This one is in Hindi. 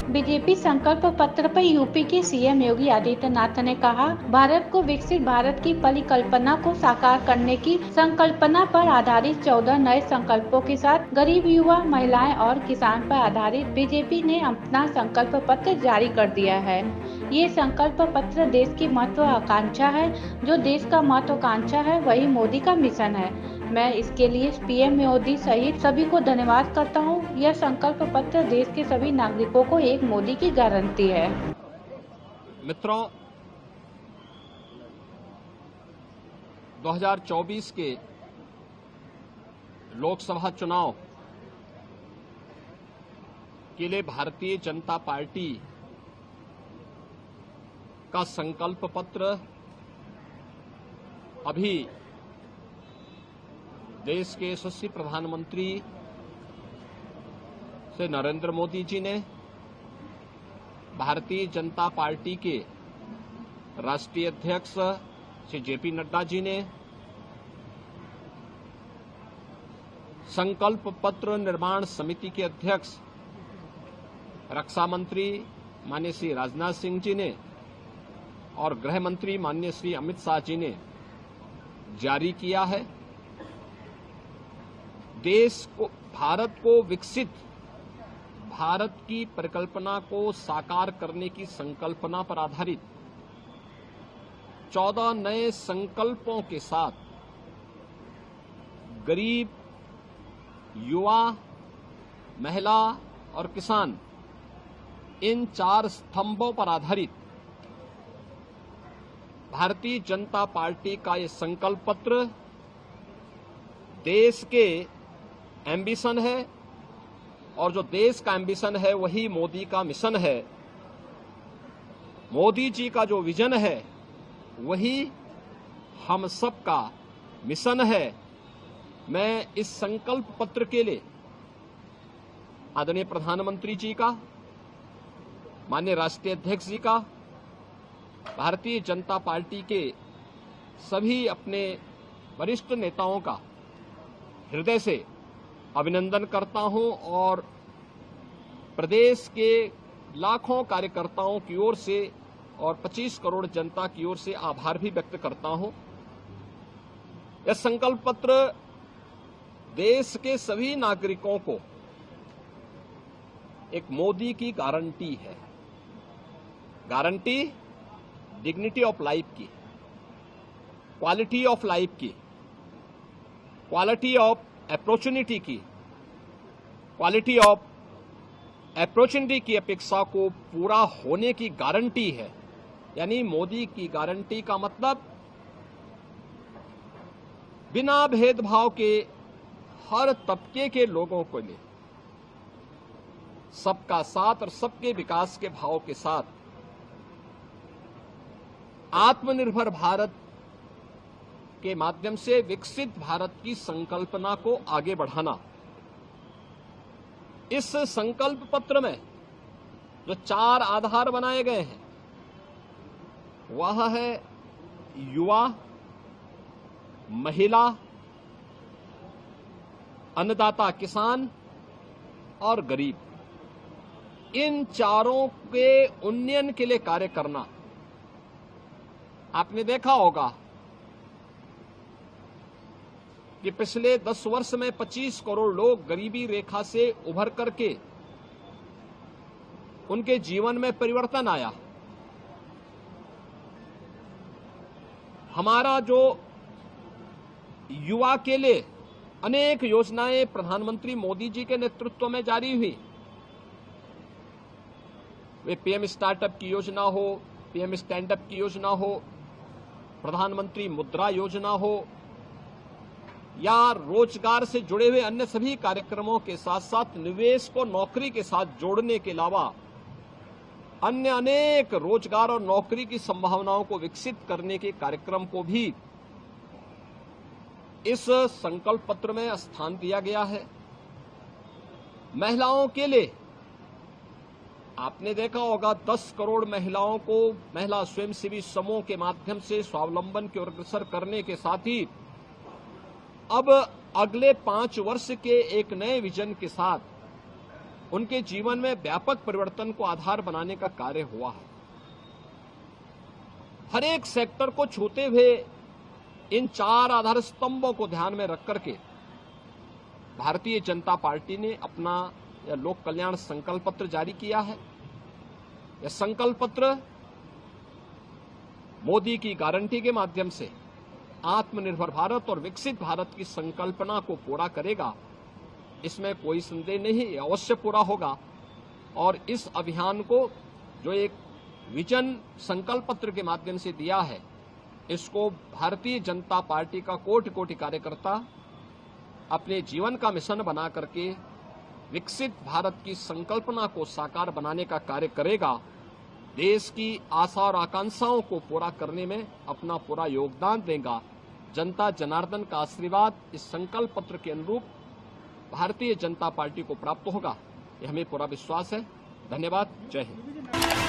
बीजेपी संकल्प पत्र पर यूपी के सीएम योगी आदित्यनाथ ने कहा, भारत को विकसित भारत की परिकल्पना को साकार करने की संकल्पना पर आधारित 14 नए संकल्पों के साथ गरीब युवा, महिलाएं और किसान पर आधारित बीजेपी ने अपना संकल्प पत्र जारी कर दिया है। ये संकल्प पत्र देश की महत्वाकांक्षा है। जो देश का महत्वाकांक्षा है वही मोदी का मिशन है। मैं इसके लिए पीएम मोदी सहित सभी को धन्यवाद करता हूं। यह संकल्प पत्र देश के सभी नागरिकों को एक मोदी की गारंटी है। मित्रों, 2024 के लोकसभा चुनाव के लिए भारतीय जनता पार्टी का संकल्प पत्र अभी देश के यशस्वी प्रधानमंत्री श्री नरेंद्र मोदी जी ने, भारतीय जनता पार्टी के राष्ट्रीय अध्यक्ष श्री जेपी नड्डा जी ने, संकल्प पत्र निर्माण समिति के अध्यक्ष रक्षा मंत्री माननीय श्री राजनाथ सिंह जी ने और गृह मंत्री माननीय श्री अमित शाह जी ने जारी किया है। भारत को विकसित भारत की परिकल्पना को साकार करने की संकल्पना पर आधारित 14 नए संकल्पों के साथ गरीब, युवा, महिला और किसान, इन 4 स्तंभों पर आधारित भारतीय जनता पार्टी का ये संकल्प पत्र देश के एम्बिशन है, और जो देश का एम्बिशन है वही मोदी का मिशन है। मोदी जी का जो विजन है वही हम सब का मिशन है। मैं इस संकल्प पत्र के लिए आदरणीय प्रधानमंत्री जी का, माननीय राष्ट्रीय अध्यक्ष जी का, भारतीय जनता पार्टी के सभी अपने वरिष्ठ नेताओं का हृदय से अभिनंदन करता हूं और प्रदेश के लाखों कार्यकर्ताओं की ओर से और 25 करोड़ जनता की ओर से आभार भी व्यक्त करता हूं। यह संकल्प पत्र देश के सभी नागरिकों को एक मोदी की गारंटी है। गारंटी डिग्निटी ऑफ लाइफ की, क्वालिटी ऑफ लाइफ की, क्वालिटी ऑफ अपॉर्चुनिटी की, क्वालिटी ऑफ अपॉर्चुनिटी की अपेक्षा को पूरा होने की गारंटी है। यानी मोदी की गारंटी का मतलब बिना भेदभाव के हर तबके के लोगों को लिए सबका साथ और सबके विकास के भाव के साथ आत्मनिर्भर भारत के माध्यम से विकसित भारत की संकल्पना को आगे बढ़ाना। इस संकल्प पत्र में जो 4 आधार बनाए गए हैं वह है युवा, महिला, अन्नदाता किसान और गरीब। इन चारों के उन्नयन के लिए कार्य करना। आपने देखा होगा कि पिछले 10 वर्ष में 25 करोड़ लोग गरीबी रेखा से उभर करके उनके जीवन में परिवर्तन आया। हमारा जो युवा के लिए अनेक योजनाएं प्रधानमंत्री मोदी जी के नेतृत्व में जारी हुई, वे पीएम स्टार्टअप की योजना हो, पीएम स्टैंडअप की योजना हो, प्रधानमंत्री मुद्रा योजना हो या रोजगार से जुड़े हुए अन्य सभी कार्यक्रमों के साथ साथ निवेश को नौकरी के साथ जोड़ने के अलावा अन्य अनेक रोजगार और नौकरी की संभावनाओं को विकसित करने के कार्यक्रम को भी इस संकल्प पत्र में स्थान दिया गया है। महिलाओं के लिए आपने देखा होगा 10 करोड़ महिलाओं को महिला स्वयंसेवी समूह के माध्यम से स्वावलंबन की ओर अग्रसर करने के साथ ही अब अगले 5 वर्ष के एक नए विजन के साथ उनके जीवन में व्यापक परिवर्तन को आधार बनाने का कार्य हुआ है। हर एक सेक्टर को छूते हुए इन 4 आधार स्तंभों को ध्यान में रख करके भारतीय जनता पार्टी ने अपना यह लोक कल्याण संकल्प पत्र जारी किया है। यह संकल्प पत्र मोदी की गारंटी के माध्यम से आत्मनिर्भर भारत और विकसित भारत की संकल्पना को पूरा करेगा, इसमें कोई संदेह नहीं, ये अवश्य पूरा होगा। और इस अभियान को जो एक विजन संकल्प पत्र के माध्यम से दिया है, इसको भारतीय जनता पार्टी का कोटि कोटि कार्यकर्ता अपने जीवन का मिशन बना करके विकसित भारत की संकल्पना को साकार बनाने का कार्य करेगा। देश की आशा और आकांक्षाओं को पूरा करने में अपना पूरा योगदान देगा। जनता जनार्दन का आशीर्वाद इस संकल्प पत्र के अनुरूप भारतीय जनता पार्टी को प्राप्त होगा, यह हमें पूरा विश्वास है। धन्यवाद। जय हिंद।